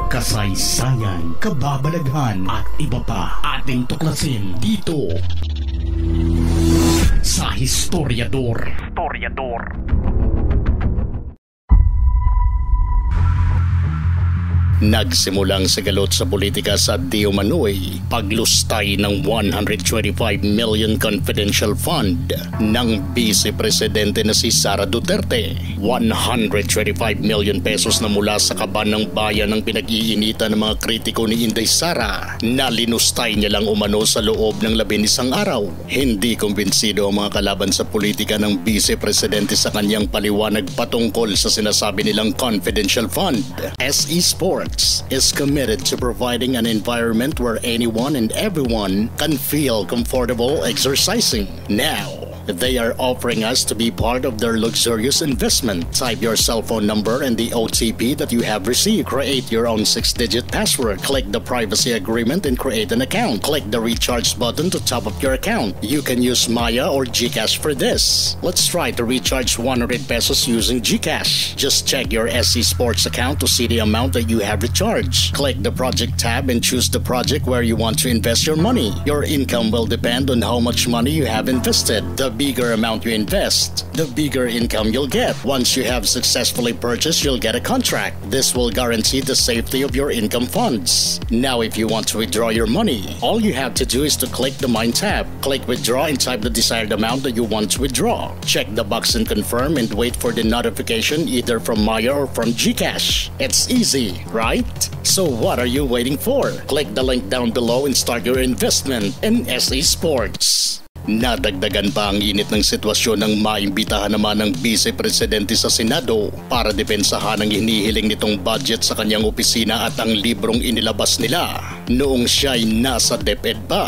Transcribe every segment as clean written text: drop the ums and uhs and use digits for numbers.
kasaysayan, kababalaghan at iba pa ating tuklasin dito sa Historiador. Nagsimulang sigalot sa politika sa di umano'y paglustay ng 125 million confidential fund ng Vice Presidente na si Sara Duterte. 125 million pesos na mula sa kaban ng bayan ang pinag-iinitan ng mga kritiko ni Inday Sara na linustay niya lang umano sa loob ng 11 araw. Hindi kumbinsido ang mga kalaban sa politika ng Vice Presidente sa kanyang paliwanag patungkol sa sinasabi nilang confidential fund. SE Sports is committed to providing an environment where anyone and everyone can feel comfortable exercising. Now, they are offering us to be part of their luxurious investment. Type your cell phone number and the OTP that you have received. Create your own 6-digit password. Click the privacy agreement and create an account. Click the recharge button to top up your account. You can use Maya or GCash for this. Let's try to recharge 100 pesos using GCash. Just check your SC Sports account to see the amount that you have recharged. Click the project tab and choose the project where you want to invest your money. Your income will depend on how much money you have invested. The bigger amount you invest, the bigger income you'll get. Once you have successfully purchased, you'll get a contract. This will guarantee the safety of your income funds. Now, if you want to withdraw your money, all you have to do is to click the Mine tab. Click withdraw and type the desired amount that you want to withdraw. Check the box and confirm and wait for the notification either from Maya or from GCash. It's easy, right? So what are you waiting for? Click the link down below and start your investment in SE Sports. Nadagdagan pa ang init ng sitwasyon ng maimbitahan naman ng Vice Presidente sa Senado para depensahan ang hinihiling nitong budget sa kanyang opisina at ang librong inilabas nila noong siya'y nasa DepEd pa.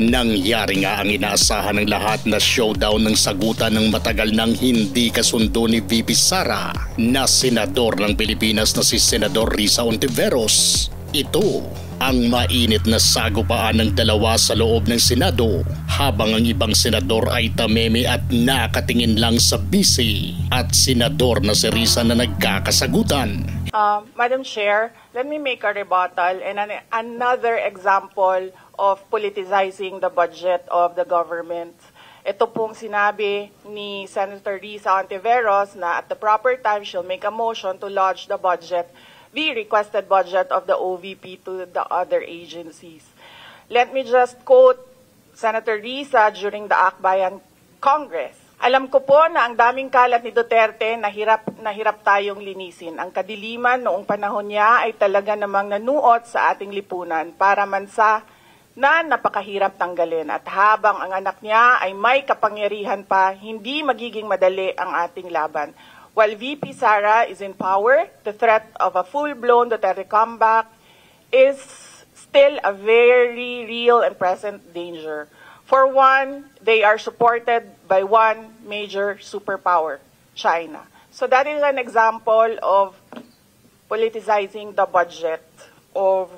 Nangyari nga ang inaasahan ng lahat na showdown ng sagutan ng matagal nang hindi kasundo ni VP Sara na senador ng Pilipinas na si Senador Risa Hontiveros. Ito ang mainit na sagupaan ng dalawa sa loob ng Senado habang ang ibang senador ay tameme at nakatingin lang sa bisi at senador na si Risa na nagkakasagutan. Madam Chair, let me make a rebuttal and another example of politicizing the budget of the government. Ito pong sinabi ni Senator Risa Hontiveros na at the proper time she'll make a motion to lodge the budget, the requested budget of the OVP to the other agencies. Let me just quote Senator Risa during the Akbayan Congress. Alam ko po na ang daming kalat ni Duterte na hirap tayong linisin. Ang kadiliman noong panahon niya ay talaga namang nanuot sa ating lipunan para mansa na napakahirap tanggalin. At habang ang anak niya ay may kapangyarihan pa, hindi magiging madali ang ating laban. While VP Sara is in power, the threat of a full-blown Duterte comeback is still a very real and present danger. For one, they are supported by one major superpower, China. So that is an example of politicizing the budget of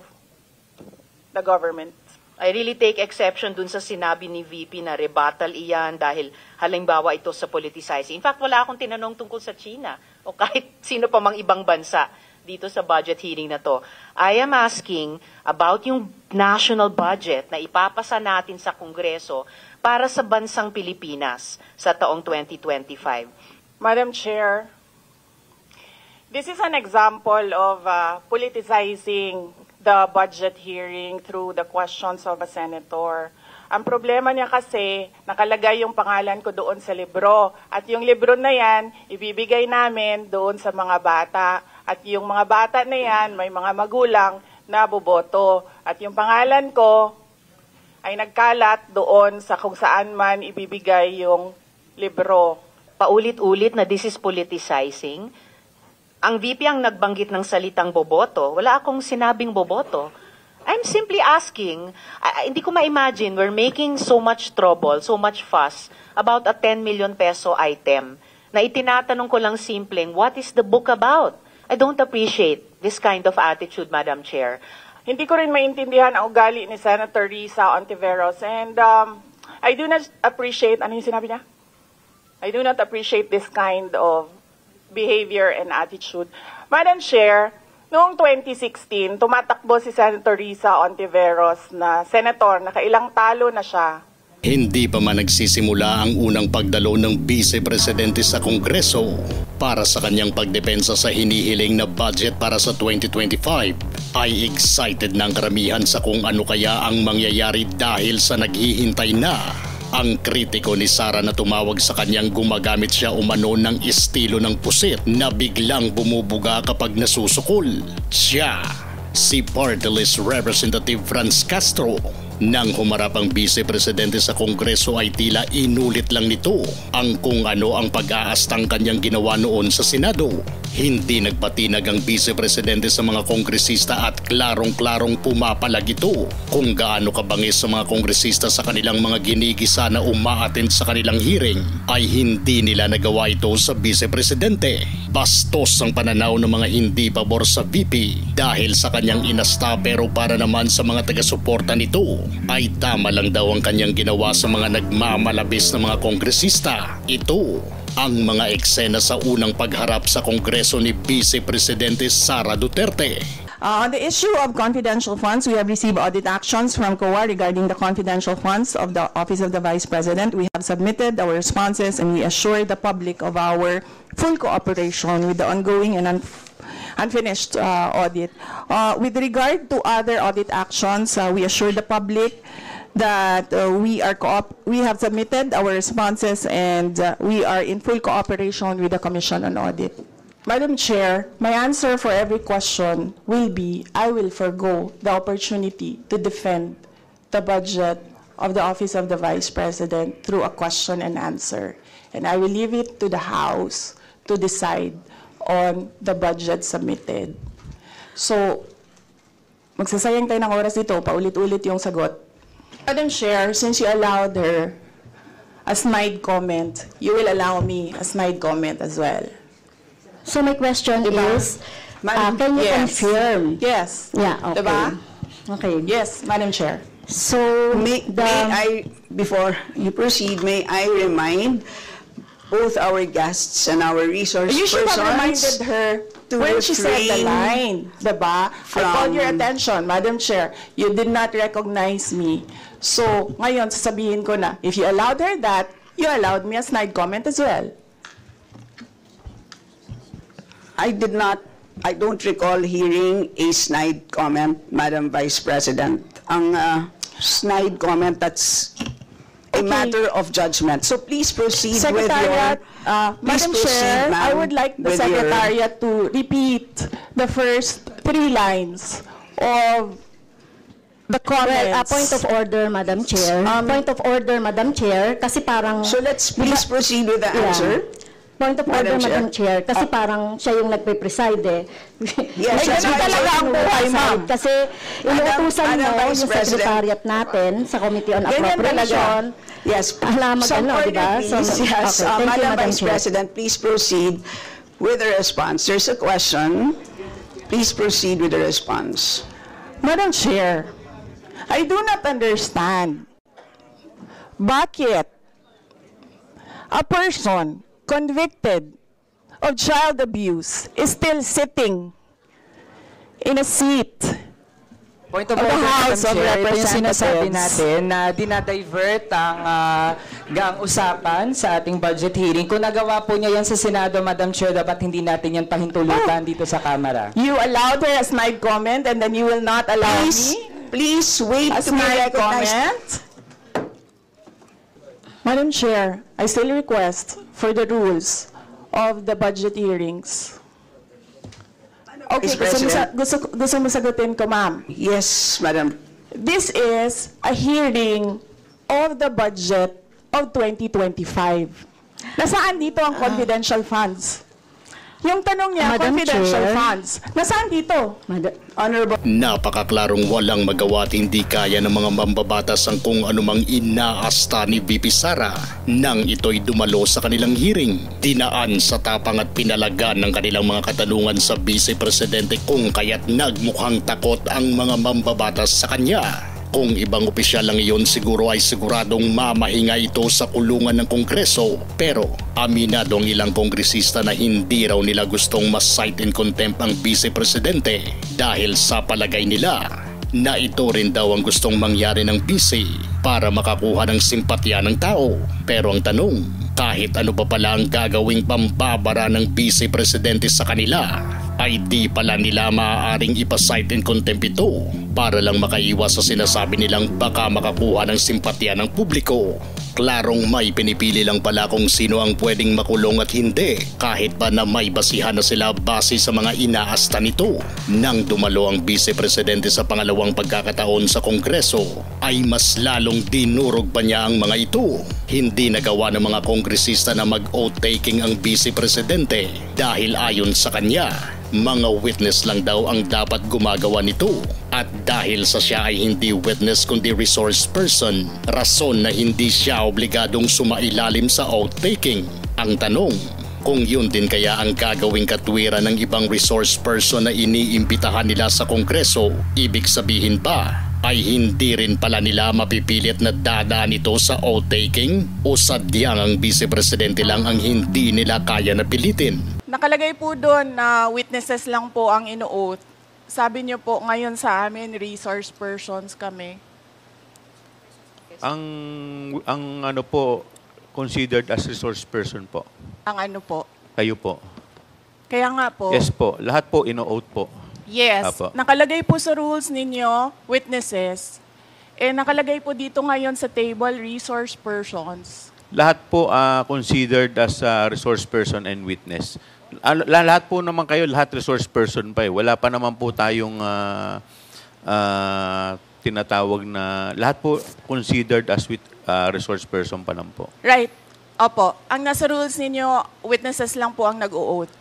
the government. I really take exception dun sa sinabi ni VP na rebuttal iyan dahil halimbawa ito sa politicizing. In fact, wala akong tinanong tungkol sa China o kahit sino pa mang ibang bansa dito sa budget hearing na to. I am asking about yung national budget na ipapasa natin sa Kongreso para sa bansang Pilipinas sa taong 2025. Madam Chair, this is an example of politicizing the budget hearing through the questions of a senator. Ang problema niya kasi, nakalagay yung pangalan ko doon sa libro. At yung libro na yan, ibibigay namin doon sa mga bata. At yung mga bata na yan, may mga magulang na boboto. At yung pangalan ko ay nagkalat doon sa kung saan man ibibigay yung libro. Paulit-ulit na this is politicizing. Ang VP ang nagbanggit ng salitang boboto. Wala akong sinabing boboto. I'm simply asking, hindi ko ma-imagine we're making so much trouble, so much fuss about a 10 million peso item na itinatanong ko lang simpleng, what is the book about? I don't appreciate this kind of attitude, Madam Chair. Hindi ko rin maintindihan ang ugali ni Senator Risa Hontiveros and I do not appreciate, ano yung sinabi niya? I do not appreciate this kind of behavior and attitude. Madam Chair, Noong 2016, tumatakbo si Senator Risa Ontiveros na senator, nakailang talo na siya. Hindi pa man nagsisimula ang unang pagdalo ng Vice Presidente sa Kongreso para sa kanyang pagdepensa sa hinihiling na budget para sa 2025, ay excited ng karamihan sa kung ano kaya ang mangyayari dahil sa naghihintay na. Ang kritiko ni Sara na tumawag sa kanyang gumagamit siya umano ng estilo ng pusit na biglang bumubuga kapag nasusukol. Siya, si Party List Representative Franz Castro. Nang humarap ang Vice Presidente sa Kongreso ay tila inulit lang nito ang kung ano ang pag-aastang kanyang ginawa noon sa Senado. Hindi nagpatinag ang Vice Presidente sa mga kongresista at klarong-klarong pumapalag ito kung gaano kabangis sa mga kongresista sa kanilang mga ginigisa na umaattend sa kanilang hearing ay hindi nila nagawa ito sa Vice Presidente. Bastos ang pananaw ng mga hindi pabor sa VP dahil sa kanyang inasta, pero para naman sa mga taga-suporta nito ay tama lang daw ang kanyang ginawa sa mga nagmamalabis na mga kongresista. Ito ang mga eksena sa unang pagharap sa Kongreso ni Vice Presidente Sara Duterte. On the issue of confidential funds, we have received audit actions from COA regarding the confidential funds of the Office of the Vice President. We have submitted our responses and we assure the public of our full cooperation with the ongoing and unfinished audit. With regard to other audit actions, we assure the public that we have submitted our responses and we are in full cooperation with the Commission on Audit. Madam Chair, my answer for every question will be I will forgo the opportunity to defend the budget of the Office of the Vice President through a question and answer. And I will leave it to the House to decide on the budget submitted. So, magsasayang tayo ng oras dito, paulit-ulit yung sagot. Madam Chair, since you allowed her a snide comment, you will allow me a snide comment as well. So my question is, can you confirm? Yes. Yeah, okay. Diba? Okay. Yes, Madam Chair. So, May I, before you proceed, may I remind both our guests and our resource You should have persons reminded her to when she said the refrain line, diba? I called your attention, Madam Chair. You did not recognize me. So, ngayon, sasabihin ko na, if you allowed her that, you allowed me a snide comment as well. I don't recall hearing a snide comment, Madam Vice President. Ang snide comment, that's a matter of judgment. So please proceed Secretariat, with your... Madam Chair, I would like the Secretariat to repeat the first 3 lines of the comments. well, a point of order, Madam Chair. Point of order, Madam Chair, kasi parang... So let's please proceed with the answer. Point of order, Madam Chair, kasi parang siya yung nagpe-preside eh. Yes, Ay, ganun talaga ang buhay, ma'am. Kasi inuutusan Madam mo Vice yung President. Secretariat natin sa Committee on Ganyan Appropriation. Yes. Alam Some ano, order, diba? please. So, Yes. okay. Thank you, Madam Madam Vice Chair. President, please proceed with the response. There's a question. Please proceed with the response. Madam Chair, I do not understand bakit a person convicted of child abuse is still sitting in a seat Point of of the order, House of Madam Chair, ito yung sinasabi Representatives. natin na dinadivert ang usapan sa ating budget hearing. Kung nagawa po niya yan sa Senado, Madam Chair, dapat hindi natin yan pahintulutan dito sa Kamara. You allowed her a snide comment and then you will not allow Please, me please wait a to be snide recognized. comment? Madam Chair, I still request for the rules of the budget hearings. Okay, Vice President. gusto mo sagutin ko, ma'am. Yes, Madam. This is a hearing of the budget of 2025. Nasaan dito ang confidential funds? Yung tanong niya, Madam confidential Chair. funds. Nasaan dito? Honorable. Napakaklarong walang magawa at hindi kaya ng mga mambabatas ang kung anumang inaasta ni VP Sara nang ito'y dumalo sa kanilang hearing. Dinaan sa tapang at pinalagan ng kanilang mga katanungan sa Vice Presidente kung kaya't nagmukhang takot ang mga mambabatas sa kanya. Kung ibang opisyal lang iyon, siguro ay siguradong mamahinga ito sa kulungan ng Kongreso. Pero aminado ang ilang kongresista na hindi raw nila gustong mas-cite in contempt ang Vice Presidente dahil sa palagay nila na ito rin daw ang gustong mangyari ng Vice para makakuha ng simpatya ng tao. Pero ang tanong, kahit ano pa pala ang gagawing pambabara ng Vice Presidente sa kanila, ay di pala nila maaaring ipasite in contempt ito para lang makaiwas sa sinasabi nilang baka makakuha ng simpatya ng publiko. Klarong may pinipili lang pala kung sino ang pwedeng makulong at hindi, kahit pa na may basihan na sila base sa mga inaasta nito. Nang dumalo ang Vice Presidente sa pangalawang pagkakataon sa Kongreso, ay mas lalong dinurog pa niya ang mga ito. Hindi nagawa ng mga kongresista na mag-oath taking ang Vice Presidente dahil ayon sa kanya, mga witness lang daw ang dapat gumagawa nito. At dahil sa siya ay hindi witness kundi resource person, rason na hindi siya obligadong sumailalim sa oath-taking. Ang tanong, kung yun din kaya ang gagawing katwiran ng ibang resource person na iniimbitahan nila sa Kongreso, ibig sabihin ba ay hindi rin pala nila mapipilit na dadaan ito sa oath-taking? O sadyang ang Vice Presidente lang ang hindi nila kaya na pilitin? Nakalagay po doon na witnesses lang po ang ino-oath. Sabi niyo po ngayon sa amin, resource persons kami. Ang ano po, considered as resource person po. Ang ano po? Kayo po. Kaya nga po. Yes po. Lahat po ino-oath po. Yes. Apo. Nakalagay po sa rules ninyo, witnesses. Nakalagay po dito ngayon sa table, resource persons. Lahat po considered as resource person and witness. Lahat po naman kayo, lahat resource person pa eh. Wala pa naman po tayong tinatawag na, lahat po considered as resource person pa lang po. Right. Opo. Ang nasa rules ninyo, witnesses lang po ang nag-o-oath.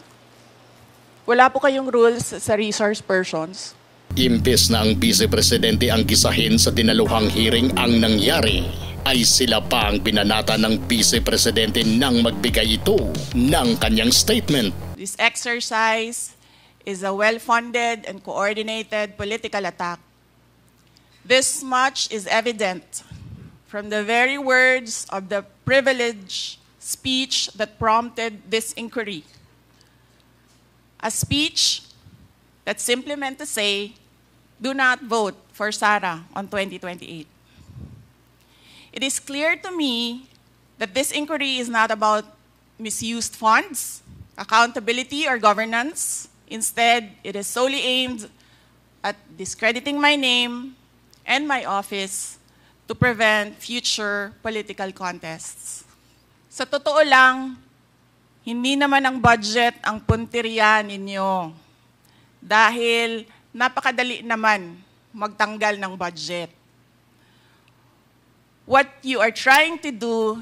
Wala po kayong rules sa resource persons. Imbes na ang Vice Presidente ang gisahin sa dinaluhang hearing, ang nangyari ay sila pa ang binanata ng Vice Presidente nang magbigay ito ng kanyang statement. This exercise is a well-funded and coordinated political attack. This much is evident from the very words of the privileged speech that prompted this inquiry. A speech that simply meant to say, do not vote for Sara on 2028. It is clear to me that this inquiry is not about misused funds, accountability, or governance. Instead, it is solely aimed at discrediting my name and my office to prevent future political contests. Sa totoo lang, hindi naman ang budget ang punteriya ninyo dahil napakadali naman magtanggal ng budget. What you are trying to do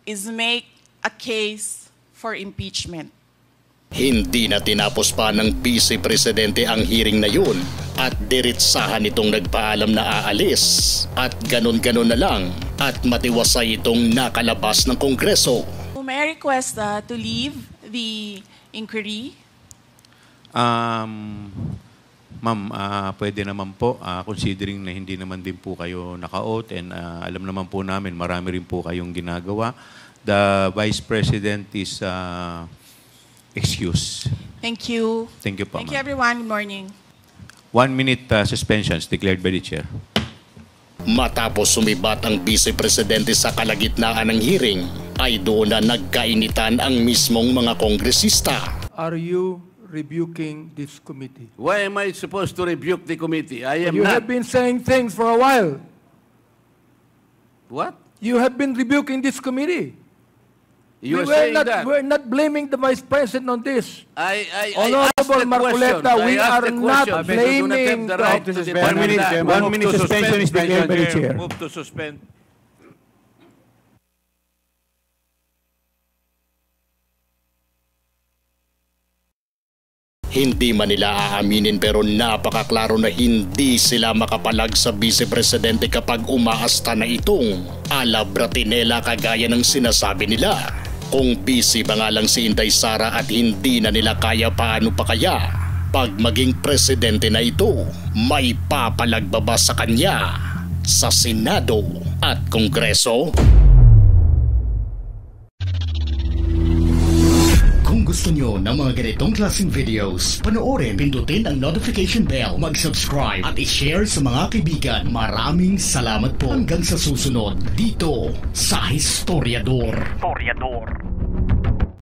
is make a case for impeachment. Hindi na tinapos pa ng Vice Presidente ang hearing na yun at diretsahan itong nagpaalam na aalis at ganon-ganon na lang at matiwasay itong nakalabas ng Kongreso. May I request to leave the inquiry? Ma'am, pwede naman po, considering na hindi naman din po kayo naka-oath and alam naman po namin, marami rin po kayong ginagawa. The Vice President is excused. Thank you. Thank you po, Thank you, ma'am. everyone. Good morning. 1 minute suspensions declared by the Chair. Matapos sumibat ang Vice Presidente sa kalagitnaan ng hearing, ay doon na nagkainitan ang mismong mga kongresista. Are you rebuking this committee? Why am I supposed to rebuke the committee? I am You not. have been saying things for a while. What? You have been rebuking this committee. You are saying that. We're not blaming the Vice President on this. I Honorable Marcoleta, we are not blaming the office. 1 minute suspension is declared by the Chair. Move to suspend. Hindi man nila aaminin pero napakaklaro na hindi sila makapalag sa Vice Presidente kapag umaasta na itong ala Bratinela kagaya ng sinasabi nila. Kung busy ba nga lang si Inday Sara at hindi na nila kaya, paano pa kaya pag maging presidente na ito, may papalagbaba sa kanya sa Senado at Kongreso? Kung gusto nyo ng mga ganitong klaseng videos, panoorin, pindutin ang notification bell, mag-subscribe at i-share sa mga kaibigan. Maraming salamat po hanggang sa susunod dito sa Historiador.